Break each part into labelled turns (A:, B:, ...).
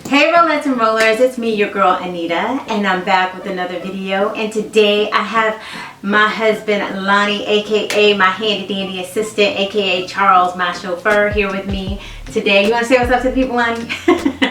A: Hey Rolletts and Rollers, it's me, your girl Anita, and I'm back with another video. And today I have my husband Lonnie, aka my handy dandy assistant, aka Charles, my chauffeur, here with me today. You want to say what's up to the people, Lonnie?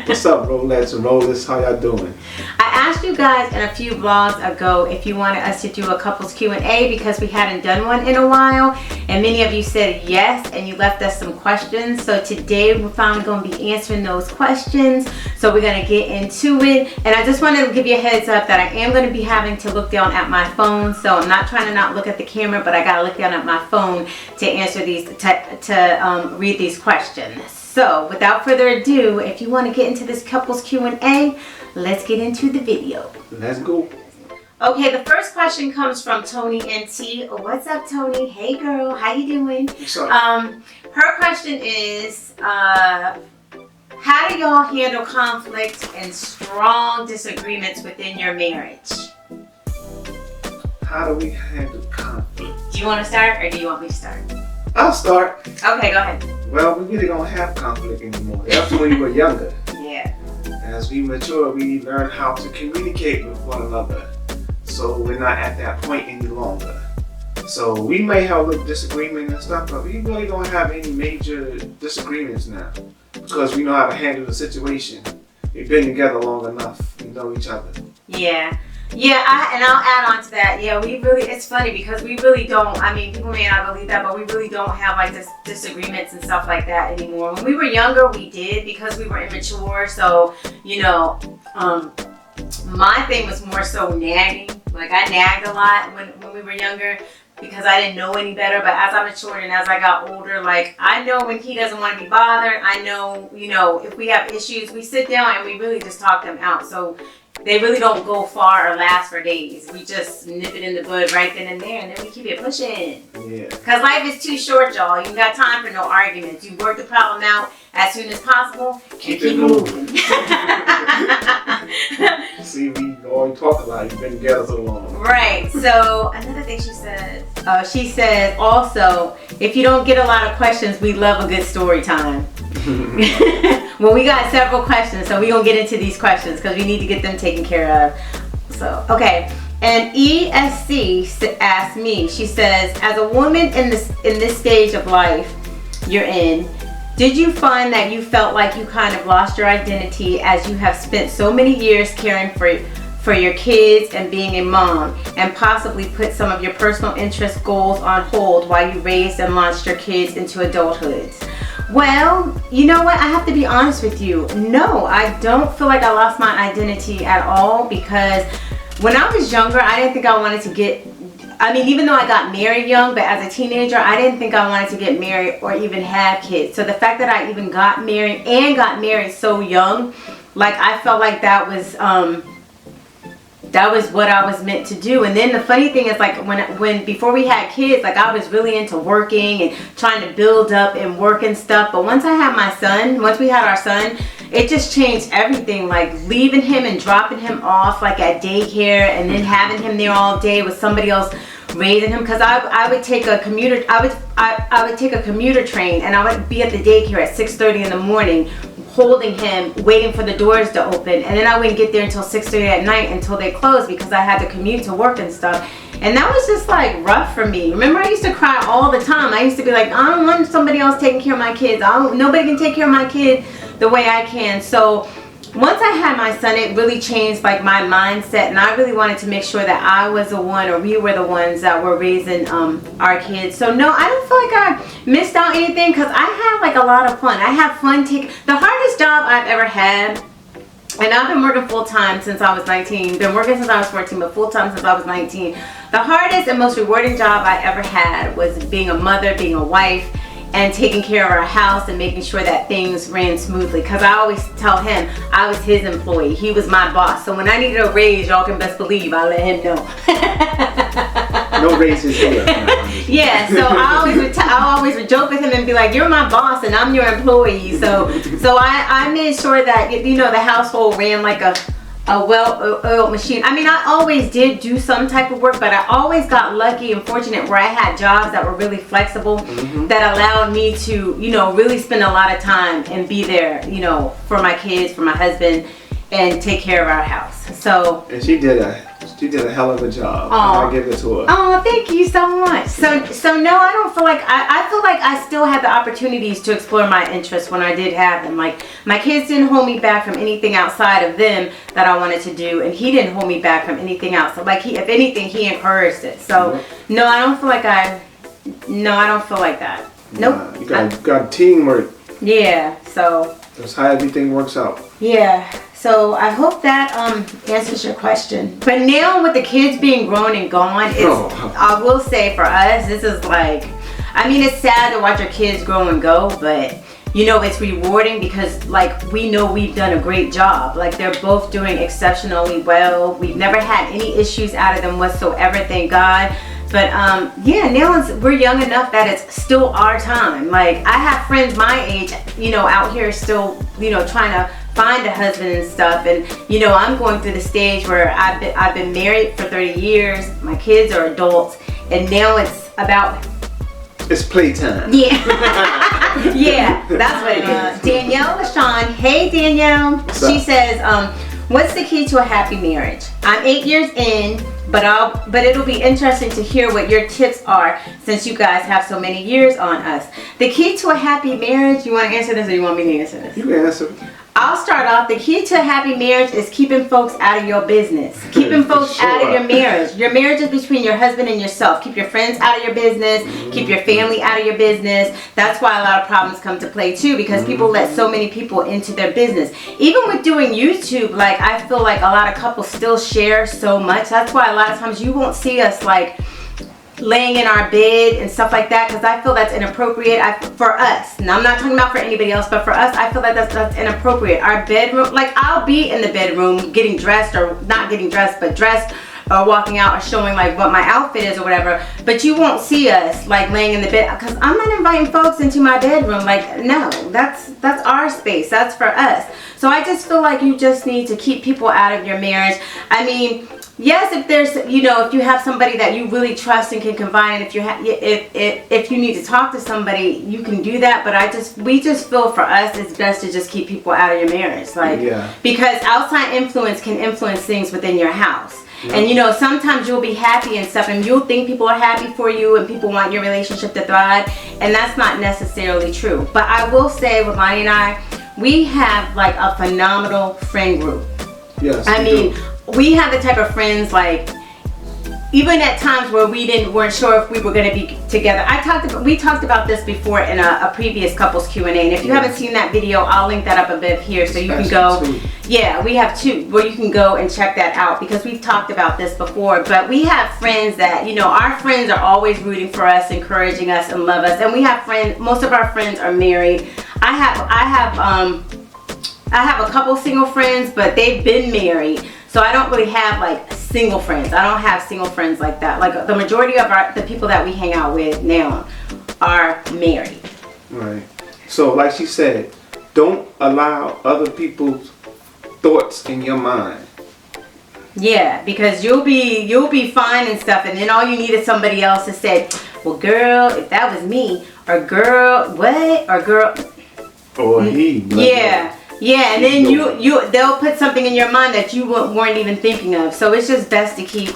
B: What's up, Rolletts and Rollers? How y'all doing?
A: I asked you guys in a few vlogs ago if you wanted us to do a couples Q&A because we hadn't done one in a while, and many of you said yes, and you left us some questions. So today we're finally going to be answering those questions. So we're going to get into it, and I just wanted to give you a heads up that I am going to be having to look down at my phone. So I'm not trying to not look at the camera, but I got to look down at my phone to answer these, to read these questions. So without further ado, if you want to get into this couples Q&A, let's get into the video.
B: Let's go.
A: Okay, the first question comes from Tony NT. What's up, Tony? Hey girl, how you doing?
B: What's up?
A: Her question is, how do y'all handle conflict and strong disagreements within your marriage?
B: How do we handle conflict?
A: Do you want to start or do you want me to start?
B: I'll start.
A: Okay, go ahead.
B: Well, we really don't have conflict anymore. That's when we were younger.
A: Yeah.
B: As we mature, we learn how to communicate with one another. So we're not at that point any longer. So we may have a little disagreement and stuff, but we really don't have any major disagreements now. Because we know how to handle the situation. We've been together long enough. We know each other.
A: Yeah. Yeah, and I'll add on to that. Yeah, it's funny because we really don't, I mean, people may not believe that, but we really don't have like disagreements and stuff like that anymore. When we were younger, we did because we were immature. So, you know, my thing was more so nagging. Like I nagged a lot when we were younger because I didn't know any better. But as I matured and as I got older, like I know when he doesn't want to be bothered. I know, you know, if we have issues, we sit down and we really just talk them out. So they really don't go far or last for days. We just nip it in the bud right then and there, and then we keep it pushing.
B: Yeah. Because
A: life is too short, y'all. You got time for no arguments. You work the problem out as soon as possible and keep moving.
B: See, we always talk a lot. We've been together so long.
A: Right. So another thing she says also, if you don't get a lot of questions, we love a good story time. Well, we got several questions, so we're going to get into these questions because we need to get them taken care of. So, okay. And ESC asked me, she says, as a woman in this stage of life you're in, did you find that you felt like you kind of lost your identity as you have spent so many years caring for your kids and being a mom, and possibly put some of your personal interest goals on hold while you raised and launched your kids into adulthood? Well, you know what? I have to be honest with you. No, I don't feel like I lost my identity at all, because when I was younger, I didn't think I wanted to get, I mean, even though I got married young, but as a teenager, I didn't think I wanted to get married or even have kids. So the fact that I even got married so young, like I felt like that was what I was meant to do. And then the funny thing is, like when before we had kids, like I was really into working and trying to build up and work and stuff. But once we had our son, it just changed everything. Like leaving him and dropping him off like at daycare, and then having him there all day with somebody else raising him. Because I would take a commuter, I would take a commuter train, and I would be at the daycare at 6:30 in the morning, holding him, waiting for the doors to open, and then I wouldn't get there until 6:30 at night until they closed because I had to commute to work and stuff. And that was just like rough for me. Remember, I used to cry all the time. I used to be like, I don't want somebody else taking care of my kids. Nobody can take care of my kid the way I can. So once I had my son, it really changed like my mindset, and I really wanted to make sure that I was the one, or we were the ones that were raising our kids. So no, I don't feel like I missed out anything, because I had like a lot of fun. I have fun the hardest job I've ever had, and I've been working full-time since I was 19. Been working since I was 14, but full-time since I was 19. The hardest and most rewarding job I ever had was being a mother, being a wife, and taking care of our house and making sure that things ran smoothly. Because I always tell him I was his employee. He was my boss. So when I needed a raise, y'all can best believe I let him know.
B: No raises here.
A: Yeah, so I always would joke with him and be like, you're my boss and I'm your employee. So I made sure that, you know, the household ran like a well-oiled machine. I mean, I always did do some type of work, but I always got lucky and fortunate where I had jobs that were really flexible, that allowed me to, you know, really spend a lot of time and be there, you know, for my kids, for my husband, and take care of our house. So,
B: and she did a hell of a job. I give it to her.
A: Oh, thank you so much. So no, I don't feel like I feel like I still had the opportunities to explore my interests when I did have them. Like, my kids didn't hold me back from anything outside of them that I wanted to do, and he didn't hold me back from anything else. So, like, if anything, he encouraged it. So no, I don't feel like I don't feel like that. Nope.
B: You got teamwork.
A: Yeah. So
B: that's how everything works out.
A: Yeah. So I hope that answers your question. But now with the kids being grown and gone, I will say for us, this is like, I mean, it's sad to watch your kids grow and go, but you know, it's rewarding because like we know we've done a great job. Like, they're both doing exceptionally well. We've never had any issues out of them whatsoever, thank God. But yeah, now we're young enough that it's still our time. Like, I have friends my age, you know, out here still, you know, trying to find a husband and stuff. And you know, I'm going through the stage where I've been married for 30 years. My kids are adults, and now it's
B: playtime.
A: Yeah. Yeah, that's what it is. Danielle LaShawn. Hey, Danielle. She says, what's the key to a happy marriage? I'm 8 years in, but it'll be interesting to hear what your tips are since you guys have so many years on us. The key to a happy marriage, you want to answer this or you want me to answer this?
B: You can answer.
A: I'll start off. The key to a happy marriage is keeping folks out of your business. Keeping folks out of your marriage. Your marriage is between your husband and yourself. Keep your friends out of your business. Keep your family out of your business. That's why a lot of problems come to play too, because people let so many people into their business. Even with doing YouTube, like, I feel like a lot of couples still share so much. That's why a lot of times you won't see us like laying in our bed and stuff like that, because I feel that's inappropriate for us. And I'm not talking about for anybody else, but for us, I feel like that's inappropriate. Our bedroom, like, I'll be in the bedroom getting dressed, or not getting dressed, but dressed, or walking out, or showing like what my outfit is or whatever, but you won't see us like laying in the bed, because I'm not inviting folks into my bedroom. Like, no, that's our space, that's for us. So I just feel like you just need to keep people out of your marriage. I mean, yes, if there's, you know, if you have somebody that you really trust and can confide in, if you need to talk to somebody, you can do that. But we just feel for us it's best to just keep people out of your marriage, like, because outside influence can influence things within your house. And you know, sometimes you'll be happy and stuff, and you'll think people are happy for you and people want your relationship to thrive, and that's not necessarily true. But I will say, with Lonnie and I, we have like a phenomenal friend group.
B: Yes.
A: I mean, we have the type of friends, like, even at times where we weren't sure if we were going to be together. We talked about this before in a previous couples Q&A, and if you haven't seen that video, I'll link that up a bit here so you can go. Yeah, we have two where you can go and check that out, because we've talked about this before. But we have friends that, you know, our friends are always rooting for us, encouraging us, and love us. And we have friends, most of our friends are married. I have a couple single friends, but they've been married. So I don't really have like single friends. I don't have single friends like that. Like, the majority of the people that we hang out with now are married.
B: Right. So like she said, don't allow other people's thoughts in your mind.
A: Yeah, because you'll be fine and stuff, and then all you need is somebody else to say, well, girl, if that was me, or girl, what, or girl,
B: or he.
A: Yeah. Yeah, and then they'll put something in your mind that you weren't even thinking of. So it's just best to keep,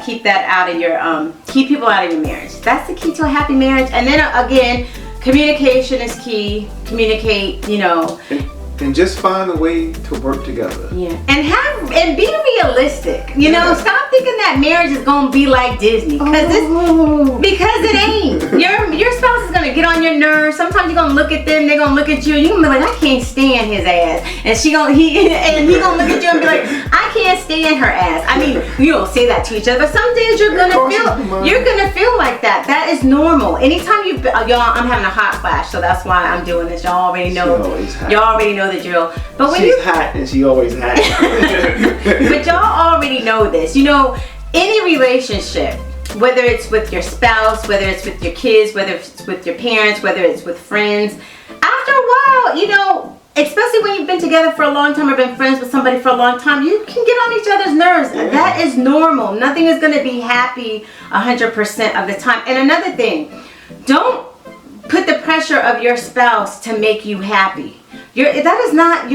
A: keep that out of your, keep people out of your marriage. That's the key to a happy marriage. And then again, communication is key. Communicate, you know.
B: And just find a way to work together.
A: Yeah, and be realistic. You know, stop thinking that marriage is gonna be like Disney, because it ain't. Your spouse is gonna get on your nerves. Sometimes you're gonna look at them, they're gonna look at you, and you're gonna be like, I can't stand his ass, and he's gonna look at you and be like, I can't stand stand her ass. I mean, you don't say that to each other, but some days you're gonna feel like that. That is normal. Anytime y'all, I'm having a hot flash, so that's why I'm doing this. Y'all already know. Y'all already know the drill. But when
B: she's hot and she always hot.
A: But y'all already know this. You know, any relationship, whether it's with your spouse, whether it's with your kids, whether it's with your parents, whether it's with friends, after a while, you know, especially when you've been together for a long time or been friends with somebody for a long time, you can get on each other's nerves. Yeah. That is normal. Nothing is going to be happy 100% of the time. And another thing, don't put the pressure of your spouse to make you happy. That is not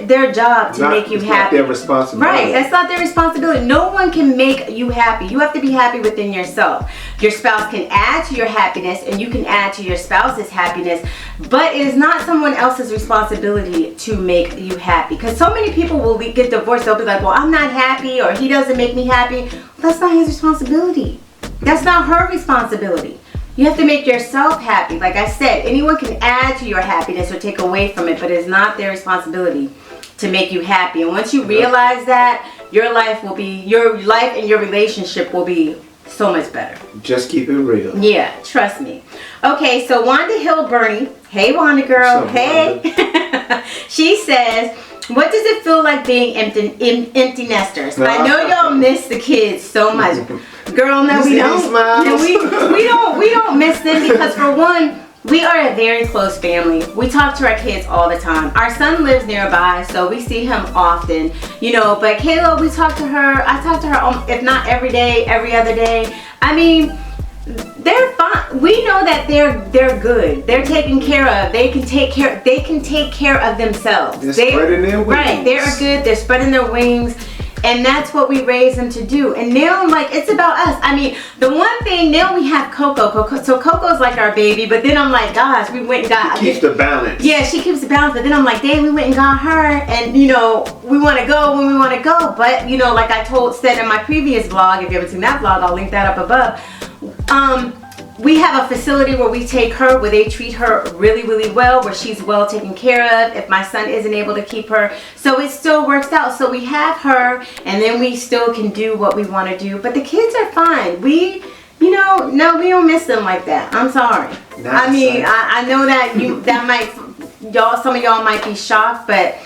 A: their job to make you happy. It's not
B: their responsibility.
A: Right, that's not their responsibility. No one can make you happy. You have to be happy within yourself. Your spouse can add to your happiness and you can add to your spouse's happiness, but it is not someone else's responsibility to make you happy. Because so many people will get divorced. They'll be like, well, I'm not happy, or he doesn't make me happy. Well, that's not his responsibility. That's not her responsibility. You have to make yourself happy. Like I said, anyone can add to your happiness or take away from it, but it's not their responsibility to make you happy. And once you realize that, your life and your relationship will be so much better.
B: Just keep it real.
A: Yeah, trust me. Okay, so Wanda Hill Bernie. Hey, Wanda girl. Hey. She says, what does it feel like being empty nesters? I know y'all miss the kids so much. Girl, no, we don't. No, we don't miss them because, for one, we are a very close family. We talk to our kids all the time. Our son lives nearby, so we see him often, you know. But Kayla, we talk to her. I talk to her, if not every day, every other day. I mean, they're fine. We know that they're good. They're taken care of. They can take care of themselves.
B: They're spreading their wings.
A: Right. They are good. They're spreading their wings. And that's what we raise them to do. And now, like, it's about us. I mean, the one thing, now we have Coco. So Coco's like our baby, but then I'm like, gosh, we went and got...
B: She keeps the balance.
A: Yeah, she keeps the balance. But then I'm like, dang, we went and got her. And, you know, we want to go when we want to go. But, you know, like I said in my previous vlog, if you haven't seen that vlog, I'll link that up above. We have a facility where we take her, where they treat her really, really well, where she's well taken care of if my son isn't able to keep her. So it still works out. So we have her, and then we still can do what we want to do. But the kids are fine. We don't miss them like that. I'm sorry. I mean, I know that some of y'all might be shocked, but,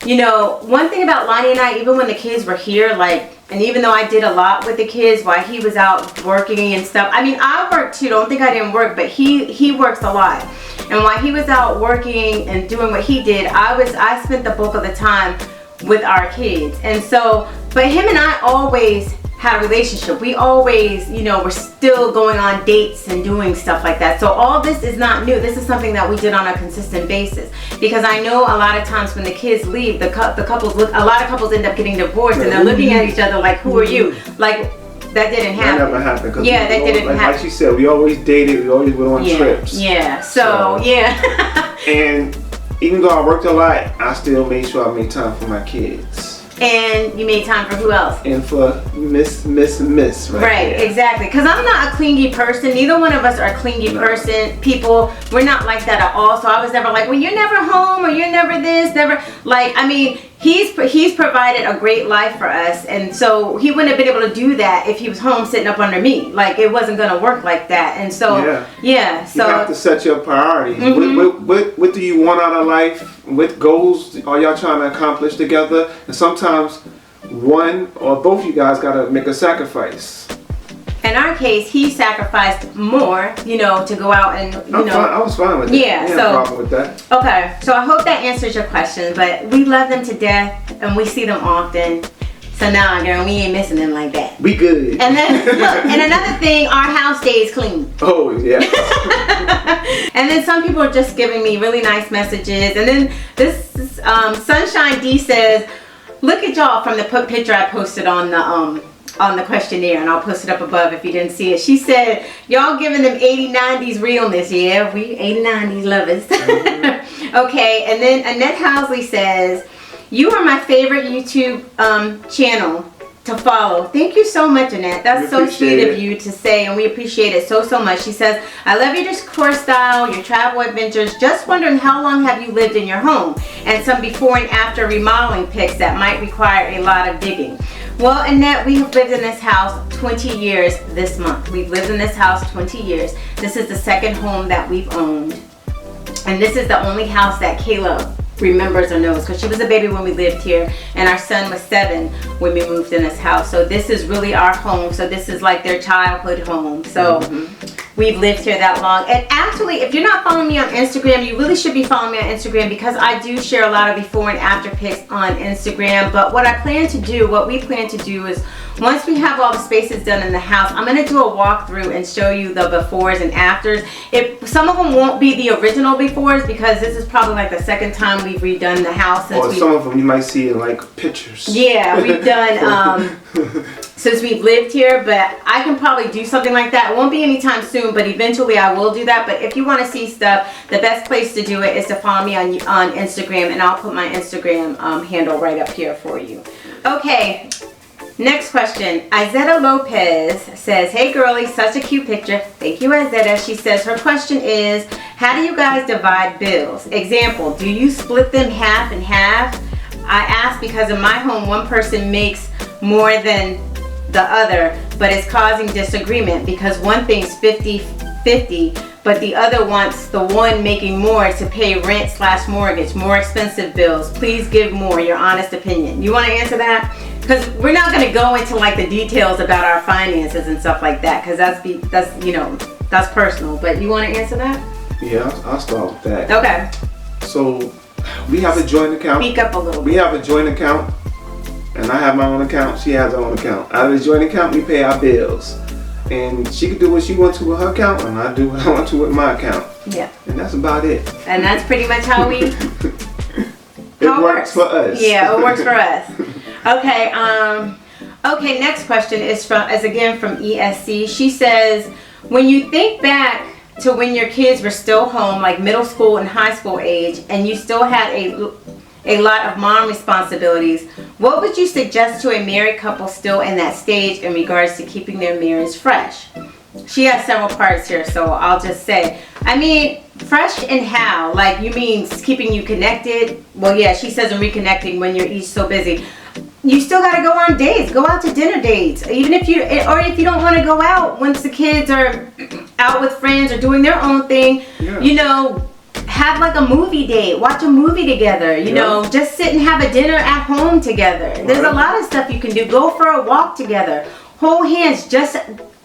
A: you know, one thing about Lonnie and I, even when the kids were here, like, and even though I did a lot with the kids while he was out working and stuff. I mean, I worked too. Don't think I didn't work, but he works a lot. And while he was out working and doing what he did, I spent the bulk of the time with our kids. And so, but him and I always had a relationship. We always, you know, we're still going on dates and doing stuff like that. So all this is not new. This is something that we did on a consistent basis. Because I know a lot of times when the kids leave, a lot of couples end up getting divorced, and they're looking at each other like, who are you? Like, that didn't happen.
B: That never happened.
A: Yeah, that didn't happen.
B: Like she said, we always dated. We always went on trips.
A: Yeah. So yeah.
B: And even though I worked a lot, I still made sure I made time for my kids.
A: And you made time for who else?
B: And for Miss.
A: Right, exactly. Because I'm not a clingy person. Neither one of us are a clingy person. People, we're not like that at all. So I was never like, well, you're never home, or you're never this, never. Like, I mean, he's provided a great life for us. And so he wouldn't have been able to do that if he was home sitting up under me. Like, it wasn't going to work like that. And so, yeah. So
B: you have to set your priorities. What do you want out of life? What goals are y'all trying to accomplish together? And sometimes one or both of you guys got to make a sacrifice.
A: In our case, he sacrificed more, you know, to go out and, you know.
B: I was fine with that.
A: Yeah,
B: so. No problem with that.
A: Okay, so I hope that answers your question, but we love them to death and we see them often. So now, girl, we ain't missing them like that.
B: We good.
A: And then, look, and another thing, our house stays clean.
B: Oh, yeah.
A: And then some people are just giving me really nice messages. And then this Sunshine D says, look at y'all from the picture I posted on the questionnaire, and I'll post it up above if you didn't see it. She said, y'all giving them 80s, 90s realness. Yeah, we 80s, 90s lovers. Okay, and then Annette Housley says, you are my favorite YouTube channel to follow. Thank you so much, Annette. That's so sweet of you to say, and we appreciate it so much. She says, I love your decor style, your travel adventures. Just wondering, how long have you lived in your home? And some before and after remodeling pics that might require a lot of digging. Well, Annette, we have lived in this house 20 years this month. We've lived in this house 20 years. This is the second home that we've owned. And this is the only house that Kayla remembers or knows, because she was a baby when we lived here and our son was 7 when we moved in this house. So this is really our home. So this is like their childhood home. So we've lived here that long. And actually, if you're not following me on Instagram, you really should be following me on Instagram, because I do share a lot of before and after pics on Instagram. But what we plan to do is, once we have all the spaces done in the house, I'm going to do a walkthrough and show you the befores and afters. Some of them won't be the original befores, because this is probably like the second time we've redone the house.
B: Or some of them you might see in like pictures.
A: Yeah, we've done since we've lived here, but I can probably do something like that. It won't be anytime soon, but eventually I will do that. But if you want to see stuff, the best place to do it is to follow me on Instagram, and I'll put my Instagram handle right up here for you. Okay. Next question. Izetta Lopez says, hey girlie, such a cute picture. Thank you, Izetta. She says her question is, how do you guys divide bills? Example, do you split them half and half? I ask because in my home, one person makes more than the other, but it's causing disagreement because one thinks 50-50, but the other wants the one making more to pay rent/mortgage, more expensive bills. Please give more, your honest opinion. You want to answer that? Because we're not going to go into like the details about our finances and stuff like that, because that's personal. But you want to answer that?
B: Yeah, I'll start with that.
A: Okay.
B: So we have a joint account.
A: Speak up a little bit.
B: We have a joint account, and I have my own account. She has her own account. Out of the joint account, we pay our bills, and she can do what she wants to with her account, and I do what I want to with my account.
A: Yeah.
B: And that's about it.
A: And that's pretty much how we.
B: It works for us.
A: Yeah, it works for us. Okay. Okay. Next question is again from ESC. She says, when you think back to when your kids were still home, like middle school and high school age, and you still had a lot of mom responsibilities, what would you suggest to a married couple still in that stage in regards to keeping their marriage fresh? She has several parts here, so I'll just say, I mean, fresh and how? Like, you mean keeping you connected? Well, yeah, she says, and reconnecting when you're each so busy. You still got to go on dates. Go out to dinner dates. Even if you don't want to go out, once the kids are out with friends or doing their own thing, have like a movie date. Watch a movie together. You know, just sit and have a dinner at home together. There's a lot of stuff you can do. Go for a walk together. Hold hands.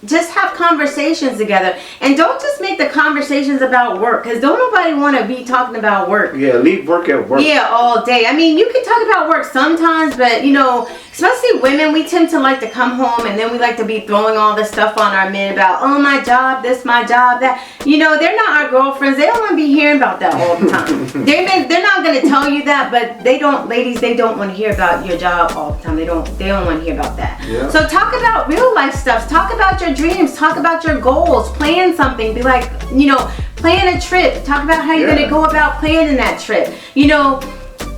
A: Just have conversations together, and don't just make the conversations about work, because don't nobody want to be talking about work.
B: Yeah, leave work at work.
A: Yeah, all day. I mean, you can talk about work sometimes, but especially women, we tend to like to come home and then we like to be throwing all this stuff on our men about, oh, my job, this, my job, that. They're not our girlfriends. They don't want to be hearing about that all the time. They're not going to tell you that, but ladies, they don't want to hear about your job all the time. They don't want to hear about that. Yeah. So talk about real life stuff. Talk about your dreams. Talk about your goals. Plan something. Be like, plan a trip. Talk about how you're going to go about planning that trip.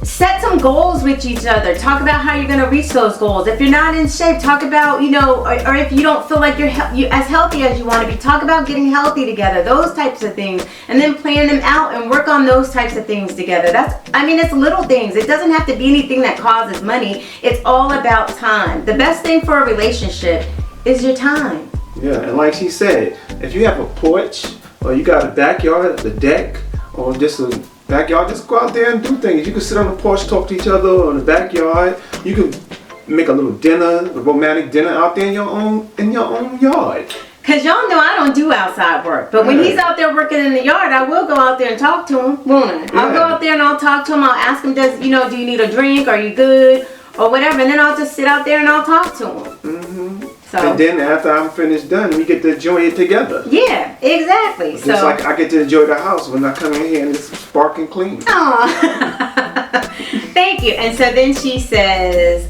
A: Set some goals with each other. Talk about how you're going to reach those goals. If you're not in shape, talk about, or if you don't feel like you're as healthy as you want to be, talk about getting healthy together, those types of things, and then plan them out and work on those types of things together. It's little things. It doesn't have to be anything that causes money. It's all about time. The best thing for a relationship is your time.
B: Yeah, and like she said, if you have a porch, or you got a backyard, the deck, or just a backyard, just go out there and do things. You can sit on the porch, talk to each other on the backyard. You can make a little dinner, a romantic dinner out there in your own yard.
A: Cause y'all know I don't do outside work, but when he's out there working in the yard, I will go out there and talk to him, won't I? I'll go out there and I'll talk to him. I'll ask him, do you need a drink? Are you good? Or whatever, and then I'll just sit out there and I'll talk to him. Mm-hmm. So, and
B: then after I'm finished done, we get to enjoy it together.
A: Yeah, exactly.
B: Just like I get to enjoy the house when I come in here and it's sparkling clean.
A: Aw. Thank you. And so then she says,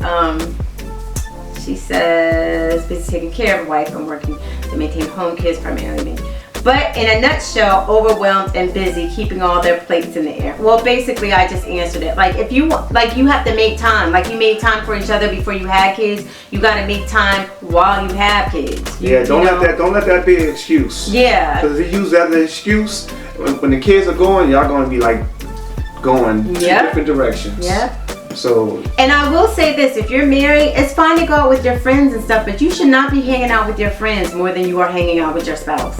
A: busy taking care of a wife and working to maintain home, kids primarily. But in a nutshell, overwhelmed and busy, keeping all their plates in the air. Well, basically, I just answered it. Like, if you have to make time. Like, you made time for each other before you had kids. You got to make time while you have kids.
B: Don't let that be an excuse.
A: Yeah.
B: Because if you use that as an excuse, when the kids are going, y'all going to be like going two different directions.
A: Yeah.
B: So.
A: And I will say this: if you're married, it's fine to go out with your friends and stuff, but you should not be hanging out with your friends more than you are hanging out with your spouse.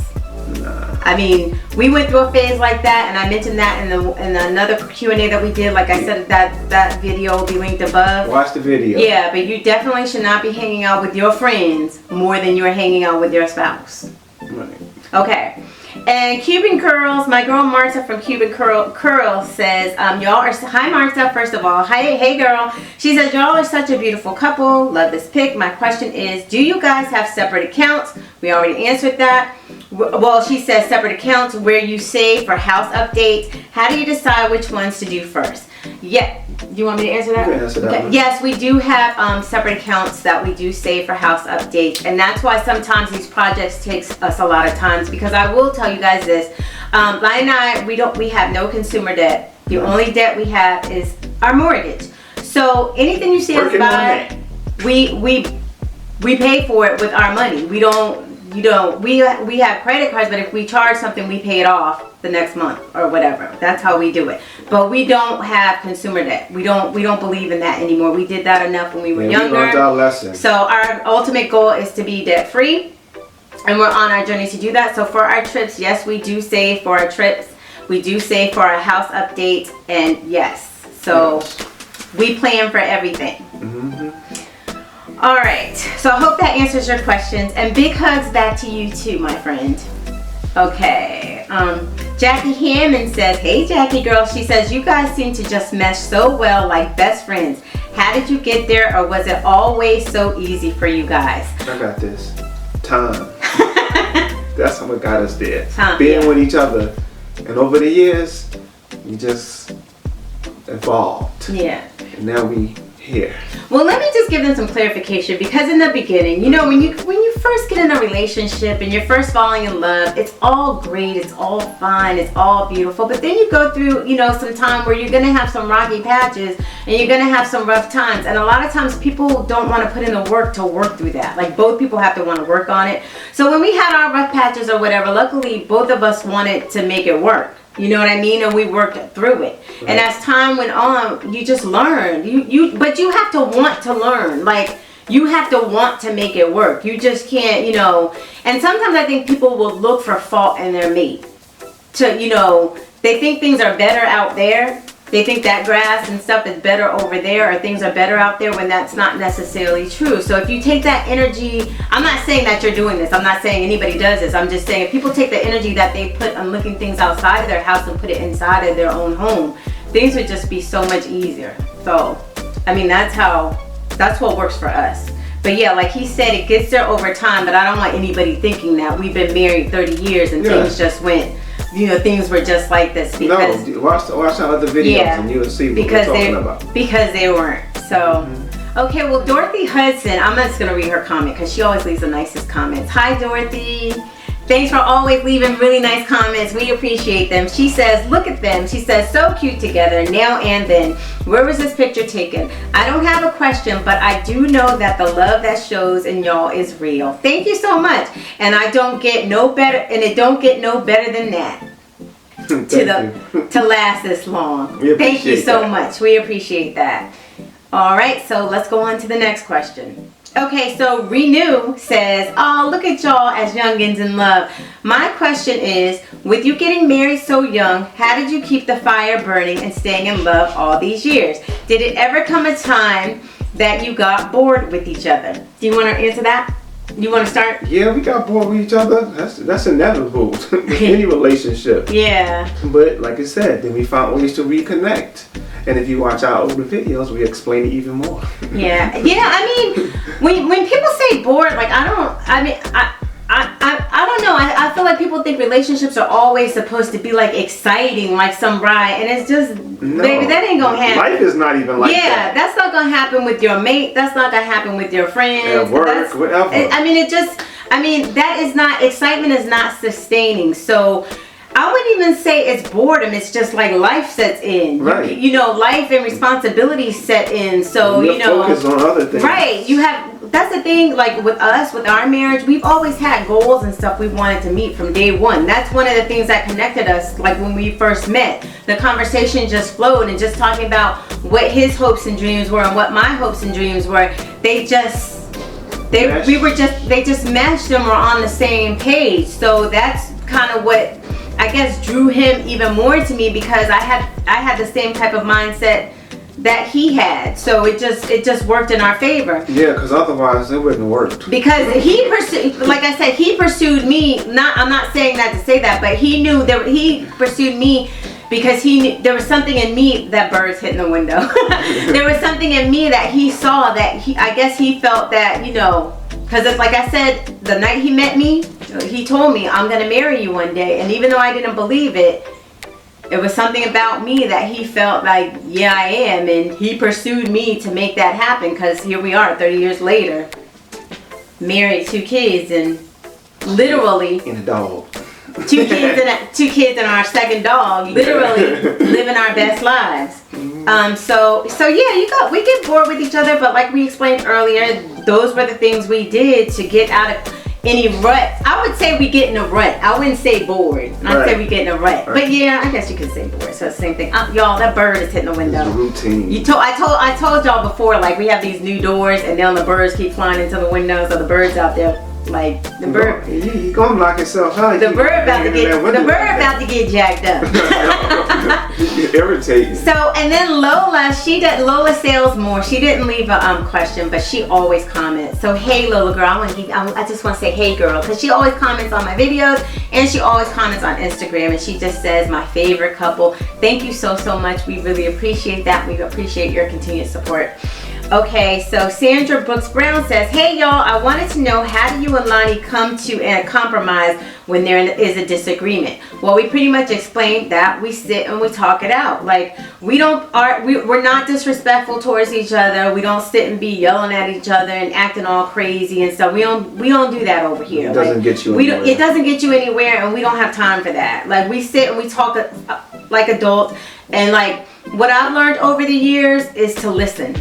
B: Nah.
A: I mean, we went through a phase like that, and I mentioned that in another Q&A that we did. Like I said, that video will be linked above.
B: Watch the video.
A: Yeah, but you definitely should not be hanging out with your friends more than you're hanging out with your spouse.
B: Right.
A: Okay. And Cuban Curls, my girl Marta from Cuban Curls says, y'all are, hi Marta, first of all. Hi, hey girl. She says, y'all are such a beautiful couple. Love this pic. My question is, do you guys have separate accounts? We already answered that. Well, she says separate accounts where you save for house updates. How do you decide which ones to do first? Yeah. Do you want me to answer that?
B: You can answer that one.
A: Yes, we do have separate accounts that we do save for house updates, and that's why sometimes these projects takes us a lot of times, because I will tell you guys this. Lion and I, we have no consumer debt. The only debt we have is our mortgage. So anything you see us buy, we pay for it with our money. We have credit cards, but if we charge something, we pay it off the next month or whatever. That's how we do it. But we don't have consumer debt. We don't believe in that anymore. We did that enough when we were younger.
B: We learned our lesson.
A: So our ultimate goal is to be debt free, and we're on our journey to do that. So for our trips, yes, we do save for our trips. We do save for our house updates, and yes, so we plan for everything.
B: Mm-hmm.
A: All right, so I hope that answers your questions, and big hugs back to you too, my friend. Okay, Jackie Hammond says, hey Jackie girl, she says, you guys seem to just mesh so well like best friends. How did you get there, or was it always so easy for you guys?
B: I got this. Time. That's what got us there.
A: Time,
B: Being with each other, and over the years, we just evolved.
A: Yeah.
B: And now we here.
A: Well, let me just give them some clarification, because in the beginning, you know, when you first get in a relationship and you're first falling in love, it's all great, it's all fine, it's all beautiful, but then you go through, you know, some time where you're gonna have some rocky patches and you're gonna have some rough times, and a lot of times people don't want to put in the work to work through that. Like, both people have to want to work on it. So when we had our rough patches or whatever, luckily both of us wanted to make it work. You know what I mean? And we worked through it. Right. And as time went on, you just learned. But you have to want to learn. Like, you have to want to make it work. You just can't, you know. And sometimes I think people will look for fault in their mate. To, you know, they think things are better out there. They think that grass and stuff is better over there, or things are better out there, when that's not necessarily true. So if you take that energy, I'm not saying that you're doing this. I'm not saying anybody does this. I'm just saying if people take the energy that they put on looking things outside of their house and put it inside of their own home, things would just be so much easier. So, I mean, that's what works for us. But yeah, like he said, it gets there over time, but I don't want anybody thinking that we've been married 30 years and things just went, you know, things were just like this. Because,
B: no, watch our other videos and you'll see what we're talking about.
A: Because they weren't. So, okay, well, Dorothy Hudson, I'm just going to read her comment because she always leaves the nicest comments. Hi, Dorothy. Thanks for always leaving really nice comments. We appreciate them. She says, look at them. She says, so cute together, now and then. Where was this picture taken? I don't have a question, but I do know that the love that shows in y'all is real. Thank you so much. And I don't get no better, and it don't get no better than that. to last this long. Thank you so much. We appreciate that. All right, so let's go on to the next question. Okay, so Renew says, oh, look at y'all as youngins in love. My question is, with you getting married so young, how did you keep the fire burning and staying in love all these years? Did it ever come a time that you got bored with each other? Do you want to answer that? You want to start?
B: Yeah, we got bored with each other. That's inevitable with any relationship.
A: Yeah.
B: But like I said, then we found ways to reconnect. And if you watch our older videos, we explain it even more.
A: Yeah. Yeah, I mean, when people say bored, like, I don't know. I feel like people think relationships are always supposed to be like exciting, like some ride, and it's just, baby, that ain't gonna happen.
B: Life is not even like that.
A: Yeah, that's not gonna happen with your mate. That's not gonna happen with your friends.
B: At work, whatever.
A: That is not, excitement is not sustaining. So I wouldn't even say it's boredom. It's just like life sets in.
B: Right.
A: You know, life and responsibilities set in. So,
B: you know, focus on other things.
A: Right. You have that's the thing, like with us, with our marriage, we've always had goals and stuff we wanted to meet from day one. That's one of the things that connected us, like when we first met. The conversation just flowed, and just talking about what his hopes and dreams were and what my hopes and dreams were, they just meshed and were on the same page. So that's kind of what I guess drew him even more to me, because I had the same type of mindset that he had. So it just worked in our favor.
B: Yeah, because otherwise it wouldn't have worked. Because
A: he pursued, like I said, he pursued me. I'm not saying that to say that, but he knew that he pursued me because he knew there was something in me. That bird's hitting the window. There was something in me that he saw, that I guess he felt that, you know, because it's like I said, the night he met me, he told me, I'm gonna marry you one day. And even though I didn't believe it, it was something about me that he felt like, yeah, I am. And he pursued me to make that happen, because here we are 30 years later, married, 2 kids, and literally
B: and a dog.
A: 2 kids and our second dog, literally living our best lives. So yeah, we get bored with each other, but like we explained earlier, those were the things we did to get out of any rut. I would say we get in a rut. I wouldn't say bored. I'd say we get in a rut. Right. But yeah, I guess you could say bored. So it's the same thing. Y'all, that bird is hitting the window.
B: It's a routine.
A: I told y'all before, like we have these new doors, and then the birds keep flying into the window. So the birds out there, like the bird.
B: You gonna block yourself out.
A: The bird about to get jacked up.
B: Irritating.
A: So, and then Lola sells more. She didn't leave a question, but she always comments. So hey Lola girl, I just want to say hey girl, because she always comments on my videos, and she always comments on Instagram, and she just says my favorite couple. Thank you so much. We really appreciate that. We appreciate your continued support. Okay, so Sandra Brooks Brown says, hey y'all, I wanted to know, how do you and Lonnie come to a compromise when there is a disagreement? Well, we pretty much explained that. We sit and we talk it out. Like, we're not disrespectful towards each other. We don't sit and be yelling at each other and acting all crazy and stuff. We don't do that over here.
B: It doesn't get you anywhere.
A: It doesn't get you anywhere, and we don't have time for that. Like, we sit and we talk like adults, and like what I've learned over the years is to listen.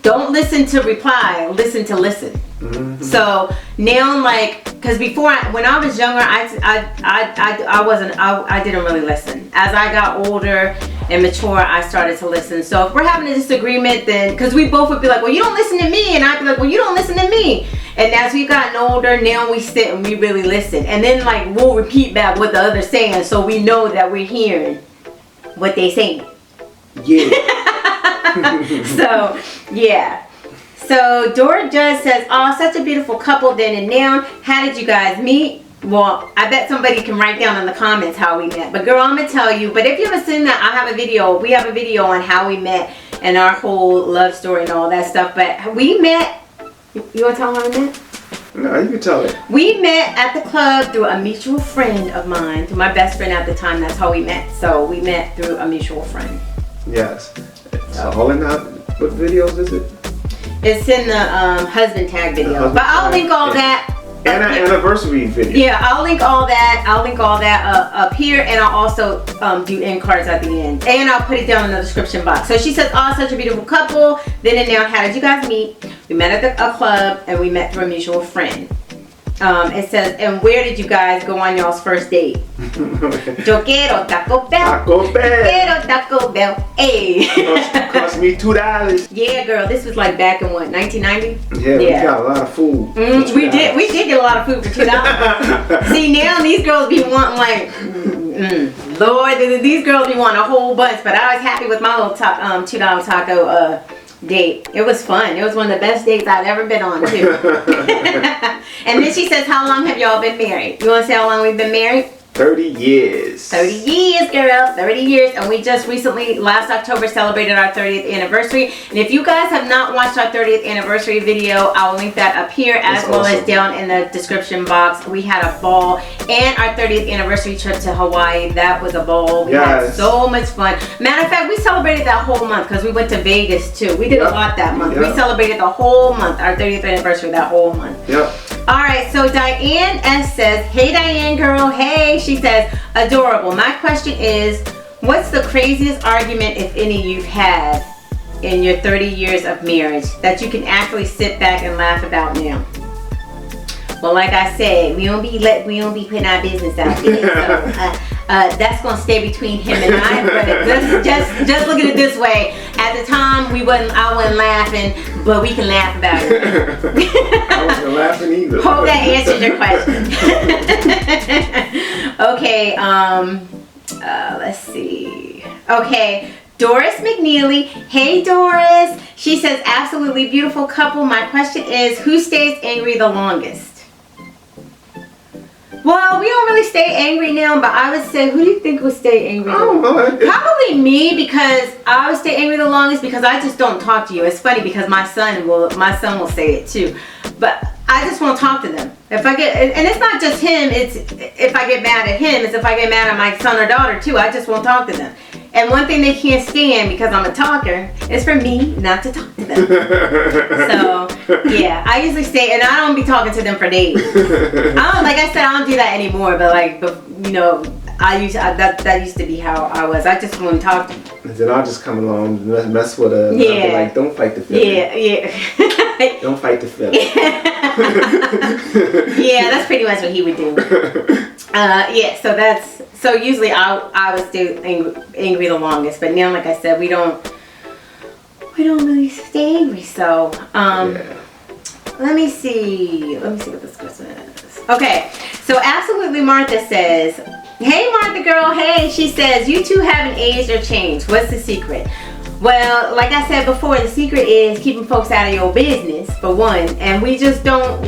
A: Don't listen to reply, listen to listen. Mm-hmm. So now, like, because before, when I was younger, I didn't really listen. As I got older and mature, I started to listen. So if we're having a disagreement, then, because we both would be like, well, you don't listen to me, and I'd be like, well, you don't listen to me. And as we've gotten older, now we sit and we really listen. And then, like, we'll repeat back what the other's saying, so we know that we're hearing what they saying.
B: Yeah.
A: So, yeah. So, Dora Judge says, oh, such a beautiful couple then and now. How did you guys meet? Well, I bet somebody can write down in the comments how we met. But girl, I'm going to tell you. But if you haven't seen that, I have a video. We have a video on how we met and our whole love story and all that stuff. But we met. You want to tell them how we met?
B: No, you can tell it.
A: We met at the club through a mutual friend of mine. Through my best friend at the time. That's how we met. So, we met through a mutual friend.
B: Yes. So all in that, what videos is it?
A: It's in the husband tag video. But I'll link all that.
B: And an anniversary video.
A: Yeah, I'll link all that. Up here, and I'll also do end cards at the end. And I'll put it down in the description box. So she says, oh, such a beautiful couple. Then and now, how did you guys meet? We met at a club, and we met through a mutual friend. It says, and where did you guys go on y'all's first date? Yo quiero Taco Bell.
B: Taco Bell.
A: Quiero Taco Bell. Hey.
B: Cost me $2.
A: Yeah, girl. This was like back in what, 1990?
B: Yeah, we got a lot of food.
A: We did get a lot of food for $2. See, now these girls be wanting like, Lord, these girls be wanting a whole bunch. But I was happy with my little $2 taco date. It was fun. It was one of the best dates I've ever been on too. And then she says, how long have y'all been married? You want to say how long we've been married?
B: 30 years.
A: 30 years, girl. 30 years. And we just recently, last October, celebrated our 30th anniversary. And if you guys have not watched our 30th anniversary video, I will link that up here as well as down in the description box. We had a ball. And our 30th anniversary trip to Hawaii, that was a ball. We had so much fun. Matter of fact, we celebrated that whole month because we went to Vegas too. We did a lot that month. We celebrated the whole month, our 30th anniversary that whole month. Alright, so Diane S says, hey Diane girl, hey. She says, adorable. My question is, what's the craziest argument, if any, you've had in your 30 years of marriage that you can actually sit back and laugh about now? Well, like I said, we don't be putting our business out there. So, that's gonna stay between him and I. But just look at it this way: at the time, I wasn't laughing, but we can laugh about it.
B: I wasn't laughing either.
A: Hope that answers your question. Okay. Let's see. Okay. Doris McNeely. Hey, Doris. She says, absolutely beautiful couple. My question is, who stays angry the longest? Well, we don't really stay angry now, but I would say, who do you think would stay angry the longest? Probably me, because I would stay angry the longest because I just don't talk to you. It's funny because my son will say it too. But I just won't talk to them. If I get, and it's not just him, it's if I get mad at him, it's if I get mad at my son or daughter too. I just won't talk to them. And one thing they can't stand, because I'm a talker, is for me not to talk to them. So, yeah, I usually stay, and I don't be talking to them for days. Like I said, I don't do that anymore, but you know, that used to be how I was. I just wouldn't talk to them.
B: And then I'll just come along and mess with her. Yeah. I'll be like, don't fight the feeling.
A: Yeah.
B: Don't fight the feeling.
A: Yeah, that's pretty much what he would do. Yeah, so usually I would stay angry the longest, but now, like I said, we don't really stay angry. So let me see what this question is. Okay, so absolutely Martha says, hey Martha girl, hey, she says, you two haven't aged or changed. What's the secret? Well, like I said before, the secret is keeping folks out of your business, for one, and we don't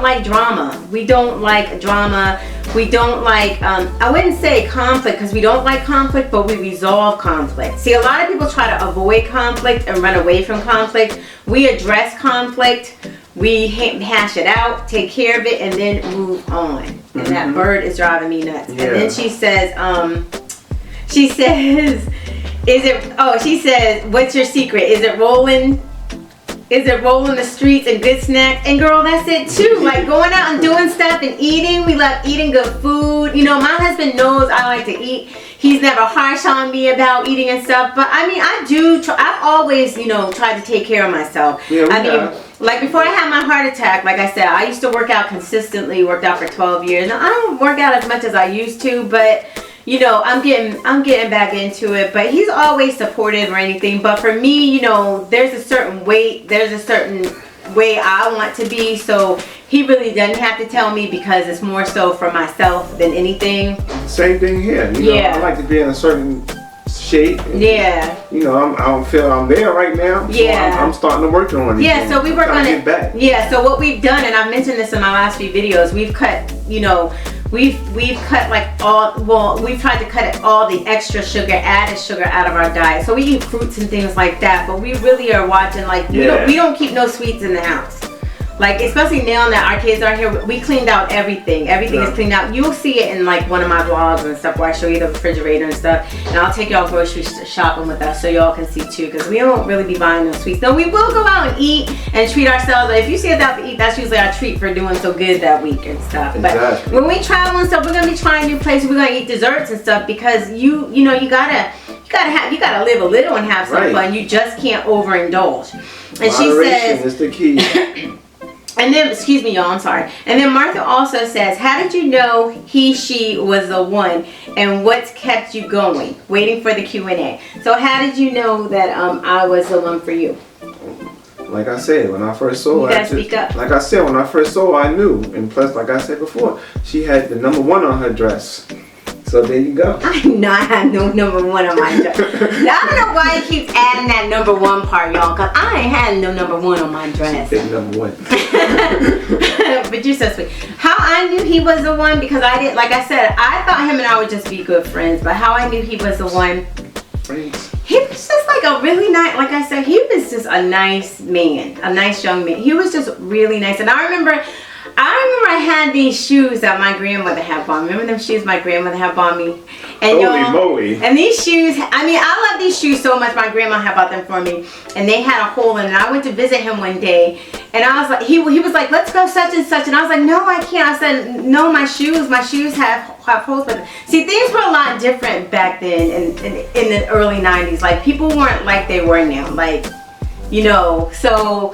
A: like drama. We don't like drama. We don't like, I wouldn't say conflict, because we don't like conflict, but we resolve conflict. See, a lot of people try to avoid conflict and run away from conflict. We address conflict, we hash it out, take care of it, and then move on. And that bird is driving me nuts. Yeah. And then she says, she says, what's your secret? Is it rolling the streets and good snacks? And girl, that's it too. Like going out and doing stuff and eating. We love eating good food. You know, my husband knows I like to eat. He's never harsh on me about eating and stuff. But I mean, I've always, tried to take care of myself. Yeah, like before I had my heart attack, like I said, I used to work out consistently, worked out for 12 years. Now I don't work out as much as I used to, but I'm getting back into it. But he's always supportive or anything. But for me, there's a certain weight, there's a certain way I want to be. So he really doesn't have to tell me, because it's more so for myself than anything. Same
B: thing here. I like to be in a certain shape. And, I don't feel I'm there right now. So I'm starting to work on it.
A: Yeah, so we work on it. Yeah, so what we've done, and I've mentioned this in my last few videos, we've cut, we've cut we've tried to cut all the extra sugar, added sugar out of our diet. So we eat fruits and things like that, but we really are watching, we don't keep no sweets in the house. Like, especially now that our kids are here, we cleaned out everything. Everything is cleaned out. You'll see it in one of my vlogs and stuff where I show you the refrigerator and stuff. And I'll take y'all grocery shopping with us so y'all can see too, because we don't really be buying no sweets. No, we will go out and eat and treat ourselves. If you see us out to eat, that's usually our treat for doing so good that week and stuff. Exactly. But when we travel and stuff, we're gonna be trying new places. We're gonna eat desserts and stuff, because you gotta live a little and have some fun. You just can't overindulge. And she says,
B: is the key.
A: And then, excuse me, y'all, I'm sorry. And then Martha also says, how did you know she was the one? And what's kept you going? Waiting for the Q&A. So how did you know that I was the one for you?
B: Like I said, when I first saw her.
A: You gotta speak up.
B: Like I said, when I first saw her, I knew. And plus, like I said before, she had the #1 on her dress. So there you go.
A: I have no #1 on my dress. I don't know why he keeps adding that #1 part, y'all, because I ain't had no #1 on my dress.
B: She said #1.
A: But you're so sweet. How I knew he was the one, because I did, like I said, I thought him and I would just be good friends. But how I knew he was the one,
B: friends.
A: He was just like a really nice, like I said, he was just a nice man, a nice young man. He was just really nice. And I remember I had these shoes that my grandmother had bought me. Remember them shoes my grandmother had bought me? And
B: holy moly.
A: And these shoes, I mean, I love these shoes so much. My grandma had bought them for me. And they had a hole in it. And I went to visit him one day. And I was like, he was like, let's go such and such. And I was like, no, I can't. I said, no, my shoes have post. But see, things were a lot different back then in the early 90s. Like, people weren't like they were now. Like, you know, so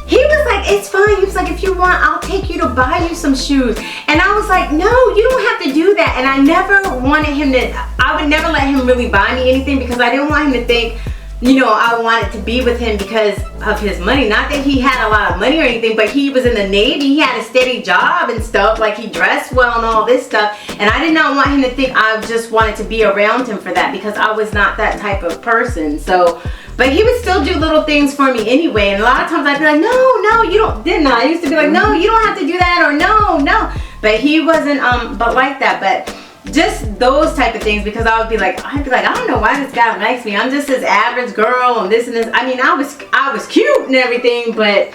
A: he was like, it's fine. He was like, if you want, I'll take you to buy you some shoes. And I was like, no, you don't have to do that. And I never wanted him to, I would never let him really buy me anything because I didn't want him to think, you know, I wanted to be with him because of his money. Not that he had a lot of money or anything, but he was in the Navy. He had a steady job and stuff. Like, he dressed well and all this stuff. And I did not want him to think I just wanted to be around him for that because I was not that type of person. So, but he would still do little things for me anyway. And a lot of times I'd be like, no, you don't, didn't I? I used to be like, no, you don't have to do that, or no. But he wasn't, but like that. But just those type of things, because I'd be like, I don't know why this guy likes me. I'm just this average girl and this and this. I mean, I was cute and everything, but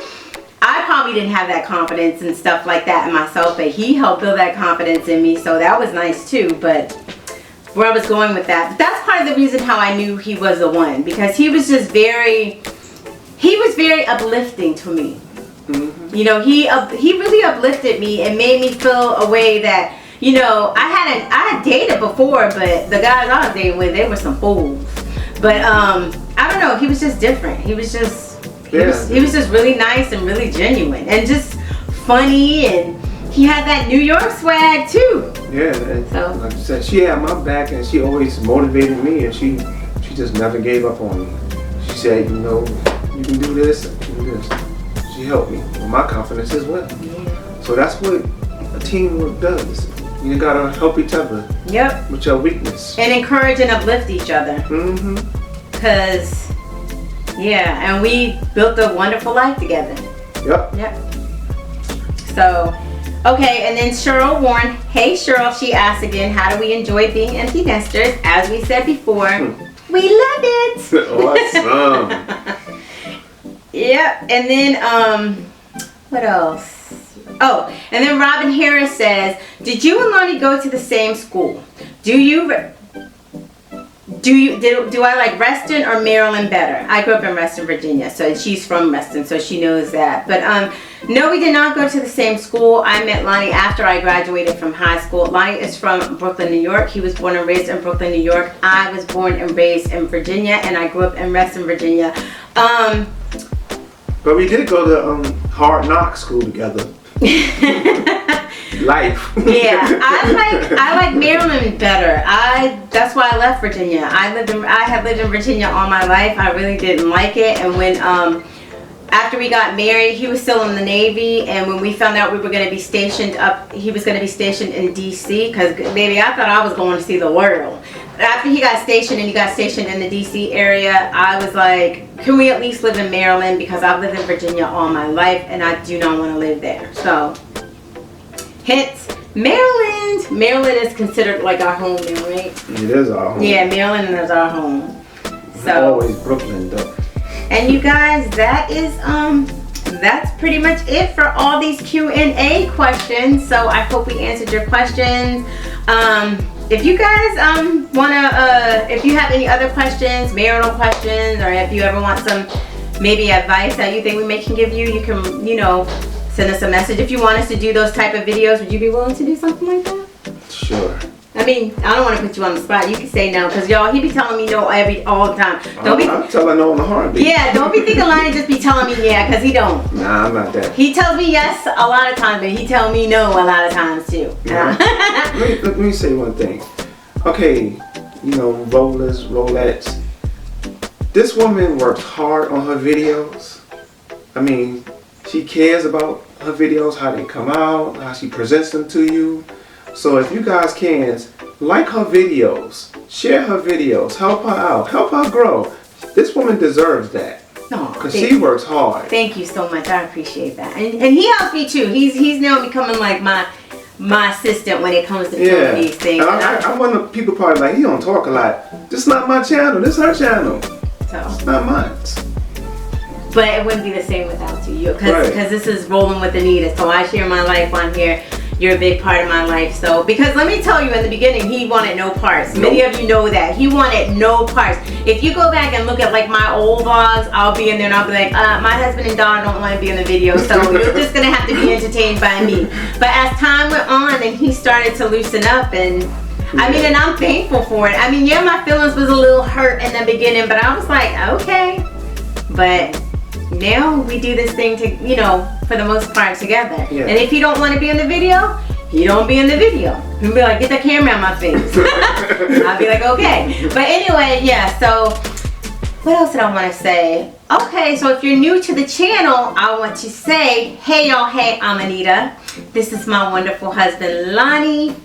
A: I probably didn't have that confidence and stuff like that in myself. But he helped build that confidence in me, so that was nice too. But where I was going with that, but that's part of the reason how I knew he was the one, because he was just very uplifting to me. Mm-hmm. You know, he really uplifted me and made me feel a way that, you know, I had dated before, but the guys I was dating with, they were some fools. But I don't know, he was just different. He was just he was just really nice and really genuine and just funny, and he had that New York swag too.
B: Yeah, and so, like I said, she had my back and she always motivated me, and she just never gave up on me. She said, you know, you can do this, do this. She helped me with my confidence as well. Yeah. So that's what a teamwork does. You gotta help each other. Yep. With your weakness. And encourage and uplift each other. Mm-hmm. Cause, yeah, and we built a wonderful life together. Yep. Yep. So, okay, and then Cheryl Warren. Hey Cheryl, she asked again, how do we enjoy being empty nesters? As we said before, we love it. Awesome. Yep, and then, what else? Oh, and then Robin Harris says, did you and Lonnie go to the same school? Do I like Reston or Maryland better? I grew up in Reston, Virginia, so she's from Reston, so she knows that. But no, we did not go to the same school. I met Lonnie after I graduated from high school. Lonnie is from Brooklyn, New York. He was born and raised in Brooklyn, New York. I was born and raised in Virginia, and I grew up in Reston, Virginia. But we did go to Hard Knock School together. Life. Yeah, I like Maryland better. That's why I left Virginia. I have lived in Virginia all my life. I really didn't like it, and when after we got married, he was still in the Navy, and when we found out we were going to be stationed he was going to be stationed in DC, because baby, I thought I was going to see the world. After he got stationed and he got stationed in the DC area, I was like, can we at least live in Maryland, because I've lived in Virginia all my life and I do not want to live there. So hence Maryland. Maryland is considered like our home now, right? It is our home. Yeah, Maryland is our home. So always Brooklyn though. And you guys, that is that's pretty much it for all these Q&A questions. So I hope we answered your questions. If you guys if you have any other questions, marital questions, or if you ever want some maybe advice that you think we can give you, you can, you know, send us a message. If you want us to do those type of videos, would you be willing to do something like that? Sure. I mean, I don't want to put you on the spot. You can say no, because y'all, he be telling me no all the time. I'm telling no on the heartbeat. Yeah, don't be thinking Lonnie just be telling me yeah, because he don't. Nah, I'm not that. He tells me yes a lot of times, but he tell me no a lot of times too. Yeah. let me say one thing. Okay, you know, Rolletts. This woman works hard on her videos. I mean, she cares about her videos, how they come out, how she presents them to you. So if you guys can, like her videos, share her videos, help her out, help her grow. This woman deserves that. No, because she works hard. Thank you so much. I appreciate that. And he helps me too. He's now becoming like my assistant when it comes to filming these things. And I wonder, people probably like, he don't talk a lot. This is not my channel. This is her channel. So it's not mine. But it wouldn't be the same without you, because this is Rolling with Anita. So I share my life on here.
A: you're a big part of my life. So, because let me tell you, in the beginning, he wanted no parts. Many of you know that. He wanted no parts. If you go back and look at like my old vlogs, I'll be in there and I'll be like, my husband and daughter don't want to be in the video, so you're just going to have to be entertained by me. But as time went on and he started to loosen up, and I mean, and I'm thankful for it. I mean, yeah, my feelings was a little hurt in the beginning, but I was like, okay. But now we do this thing to, you know, for the most part together. Yeah. And if you don't want to be in the video, you don't be in the video. You'll be like, get the camera on my face. I'll be like, okay. But anyway, yeah, so what else did I want to say? Okay, so if you're new to the channel, I want to say, hey y'all, hey, I'm Anita. This is my wonderful husband, Lonnie.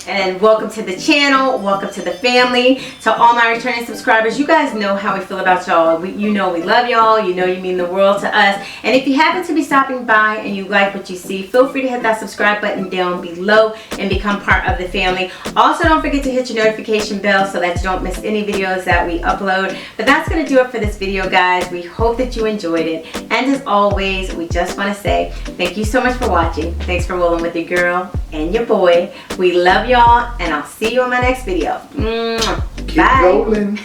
A: And welcome to the channel, welcome to the family. To all my returning subscribers, you guys know how we feel about y'all. You know we love y'all, you know you mean the world to us. And if you happen to be stopping by and you like what you see, feel free to hit that subscribe button down below and become part of the family. Also, don't forget to hit your notification bell so that you don't miss any videos that we upload. But that's going to do it for this video, guys. We hope that you enjoyed it. And as always, we just want to say thank you so much for watching. Thanks for rolling with your girl and your boy. We love y'all, and I'll see you in my next video.
B: Keep
A: Bye.
B: rolling.